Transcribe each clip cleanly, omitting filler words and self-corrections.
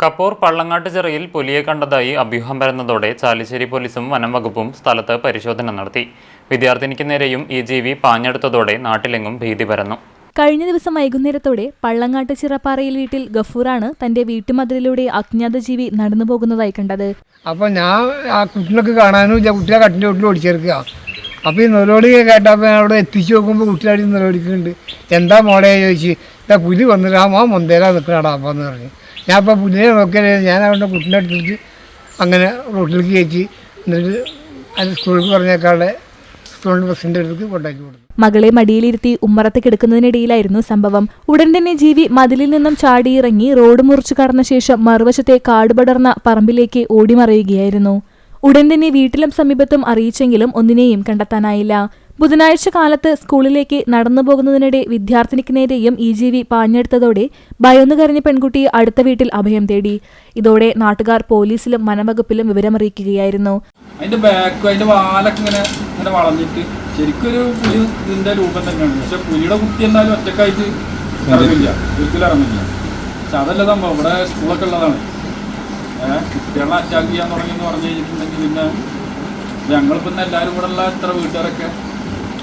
കപ്പൂർ പള്ളങ്ങാട്ടുചിറയിൽ പുലിയെ കണ്ടതായി അഭ്യൂഹം പരന്നതോടെ ചാലിശ്ശേരി പോലീസും വനം വകുപ്പും സ്ഥലത്ത് പരിശോധന നടത്തി. വിദ്യാർത്ഥിനിക്ക് നേരെയും ഈ ജീവി പാഞ്ഞെടുത്തതോടെ നാട്ടിലെങ്ങും ഭീതി പരന്നു. കഴിഞ്ഞ ദിവസം വൈകുന്നേരത്തോടെ പള്ളങ്ങാട്ട് ചിറപ്പാറയിൽ വീട്ടിൽ ഗഫൂറാണ് തന്റെ വീട്ടുമതിലിലൂടെ അജ്ഞാത ജീവി നടന്നു പോകുന്നതായി കണ്ടത്. അപ്പോൾ ഞാൻ ആ കുട്ടികളൊക്കെ കാണാനും കുട്ടികളെ കട്ടിൻ്റെ വീട്ടിൽ ഓടിച്ചേർക്കുക. അപ്പോൾ ഈ നിലവിളി കേട്ടപ്പോൾ അവിടെ എത്തിച്ചു നോക്കുമ്പോൾ കുട്ടികളടി നിലവിളിക്കുന്നുണ്ട്. എന്താ മോളെ ചോദിച്ച്, എന്താ പുലി വന്നിട്ട് ആ മൊന്തേലാ നിൽക്കണടാ അപ്പോൾ എന്ന് പറഞ്ഞു. ഞാൻ അപ്പോൾ പുലിനെ നോക്കിയാലേ ഞാൻ അവരുടെ കുട്ടീനെ എടുത്തിട്ട് അങ്ങനെ റോട്ടിലേക്ക് കയറ്റി എന്നിട്ട് അതിന് സ്കൂളിലേക്ക് പറഞ്ഞേക്കാളുടെ സ്കൂളിൻ്റെ ബസ്സിൻ്റെ അടുത്തേക്ക് കൊണ്ടാക്കി കൊടുത്തു. മകളെ മടിയിലിരുത്തി ഉമ്മറത്ത് കിടക്കുന്നതിനിടയിലായിരുന്നു സംഭവം. ഉടൻ തന്നെ ജീവി മതിലിൽ നിന്നും ചാടിയിറങ്ങി റോഡ് മുറിച്ചു കടന്ന ശേഷം മറുവശത്തെ കാടുപടർന്ന പറമ്പിലേക്ക് ഓടിമറയുകയായിരുന്നു. ഉടൻ തന്നെ വീട്ടിലും സമീപത്തും അറിയിച്ചെങ്കിലും ഒന്നിനെയും കണ്ടെത്താനായില്ല. ബുധനാഴ്ച കാലത്ത് സ്കൂളിലേക്ക് നടന്നു പോകുന്നതിനിടെ വിദ്യാർത്ഥിനിക്ക് നേരെയും ഈ ജീവി പാഞ്ഞെടുത്തതോടെ ഭയന്നു കരഞ്ഞ പെൺകുട്ടി അടുത്ത വീട്ടിൽ അഭയം തേടി. ഇതോടെ നാട്ടുകാർ പോലീസിലും വനംവകുപ്പിലും വിവരമറിയിക്കുകയായിരുന്നു. അതിന്റെ ബാക്ക് അതിന്റെ വാലൊക്കെ ഇങ്ങനെ വളഞ്ഞിട്ട് ശരിക്കൊരു പുലി ഇതിന്റെ രൂപം തന്നെയാണ്. പക്ഷെ പുലിയുടെ കുട്ടി എന്നാലും ഒറ്റക്കായിട്ട് ഇറങ്ങില്ല, ഒരിക്കലും ഇറങ്ങില്ല. പക്ഷെ അതല്ല സംഭവം, ഇവിടെ സ്കൂളൊക്കെ ഉള്ളതാണ്. കുട്ടികളെ അറ്റാക്ക് ചെയ്യാൻ തുടങ്ങിയെന്ന് പറഞ്ഞു കഴിഞ്ഞിട്ടുണ്ടെങ്കിൽ പിന്നെ ഞങ്ങളിപ്പോൾ ഇന്ന് എല്ലാവരും ഇവിടെ ഉള്ള ഇത്ര വീട്ടുകാരൊക്കെ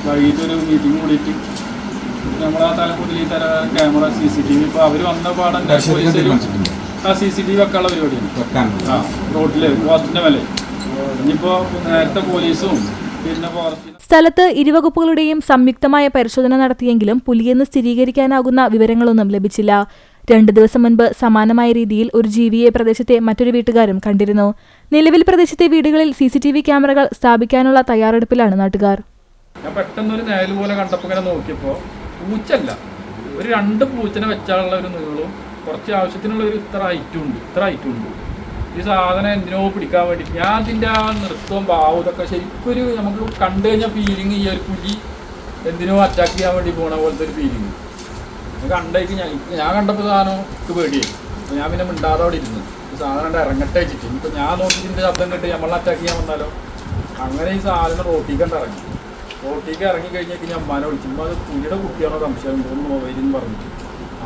വൈകിട്ടൊരു മീറ്റിംഗ് കൂടിയിട്ട് നമ്മളാ തലക്കൂട്ടിൽ ഈ ക്യാമറ CCTV ഇപ്പോൾ അവർ വന്ന പാടം പോലീസുകാരും ആ CCTV വെക്കാനുള്ള പരിപാടിയാണ്. ആ റോഡില് പോസ്റ്റിന്റെ മേലെ ഇനിയിപ്പോൾ നേരത്തെ പോലീസും പിന്നെ സ്ഥലത്ത് ഇരുവകുപ്പുകളുടെയും സംയുക്തമായ പരിശോധന നടത്തിയെങ്കിലും പുലിയെന്ന് സ്ഥിരീകരിക്കാനാകുന്ന വിവരങ്ങളൊന്നും ലഭിച്ചില്ല. 2 ദിവസം മുൻപ് സമാനമായ രീതിയിൽ ഒരു ജീവിയെ പ്രദേശത്തെ മറ്റൊരു വീട്ടുകാരും കണ്ടിരുന്നു. നിലവിൽ പ്രദേശത്തെ വീടുകളിൽ CCTV ക്യാമറകൾ സ്ഥാപിക്കാനുള്ള തയ്യാറെടുപ്പിലാണ് നാട്ടുകാർ. ഞാൻ പെട്ടെന്നൊരു നേല് പോലെ കണ്ടപ്പോൾ ഇങ്ങനെ നോക്കിയപ്പോൾ പൂച്ചല്ല, ഒരു 2 പൂച്ചനെ വെച്ചാലുള്ള ഒരു നീളവും കുറച്ച് ആവശ്യത്തിനുള്ള ഒരു ഇത്ര ഹൈറ്റും ഉണ്ട്. ഈ സാധനം എന്തിനോ പിടിക്കാൻ വേണ്ടി ഞാൻ അതിൻ്റെ ആ നൃത്തവും ഭാവവും ഇതൊക്കെ ശരിക്കൊരു നമുക്ക് കണ്ടു കഴിഞ്ഞാൽ ഫീലിംഗ് ഈ ഒരു പുലി എന്തിനോ അറ്റാക്ക് ചെയ്യാൻ വേണ്ടി പോണ പോലത്തെ ഒരു ഫീലിംഗ് കണ്ടേക്ക് ഞാൻ കണ്ടപ്പോൾ സാധനം പേടിയായി. അപ്പോൾ ഞാൻ പിന്നെ മിണ്ടാതെ അവിടെ ഇരുന്നു. ഈ സാധനം ഇറങ്ങട്ടെ വെച്ചിട്ട് ഇപ്പോൾ ഞാൻ നോക്കിയിട്ട് ശബ്ദം കേട്ട് നമ്മളെ അറ്റാക്ക് ചെയ്യാൻ വന്നാലോ. അങ്ങനെ ഈ സാധനം റോട്ടിലേക്ക് ഇറങ്ങി കഴിഞ്ഞാൽ ഞാൻ അമ്മാനെ വിളിച്ചു. അത് പുലിയുടെ കുട്ടിയാണോ സംശയം തോന്നുന്നു മൊബൈലിൽ നിന്ന് പറഞ്ഞിട്ട്